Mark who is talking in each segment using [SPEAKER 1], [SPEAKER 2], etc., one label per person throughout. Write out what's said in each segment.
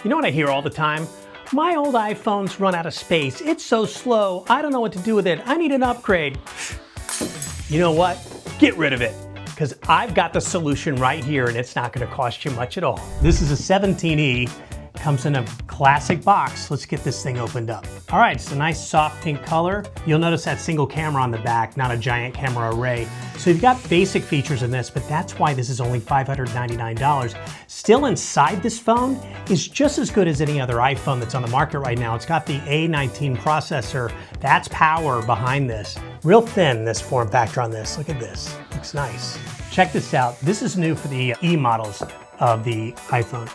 [SPEAKER 1] You know what I hear all the time? My old iPhone's run out of space. It's so slow. I don't know what to do with it. I need an upgrade. You know what? Get rid of it, because I've got the solution right here and it's not going to cost you much at all. This is a 17E. Comes in a classic box. Let's get this thing opened up. All right, it's a nice soft pink color. You'll notice that single camera on the back, not a giant camera array. So you've got basic features in this, but that's why this is only $599. Still inside this phone is just as good as any other iPhone that's on the market right now. It's got the A19 processor. That's power behind this. Real thin, this form factor on this. Look at this, looks nice. Check this out. This is new for the E models of the iPhone.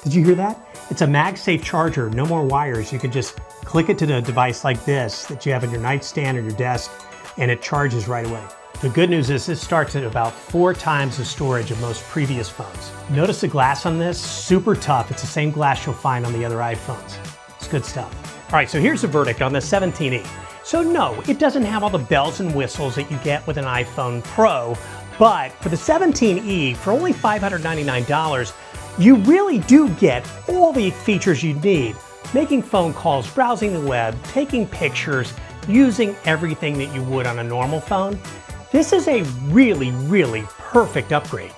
[SPEAKER 1] Did you hear that? It's a MagSafe charger, no more wires. You can just click it to the device like this that you have in your nightstand or your desk, and it charges right away. The good news is this starts at about 4 times the storage of most previous phones. Notice the glass on this, super tough. It's the same glass you'll find on the other iPhones. It's good stuff. All right, so here's the verdict on the 17E. So no, it doesn't have all the bells and whistles that you get with an iPhone Pro, but for the 17E, for only $599, you really do get all the features you need. Making phone calls, browsing the web, taking pictures, using everything that you would on a normal phone. This is a really, really perfect upgrade.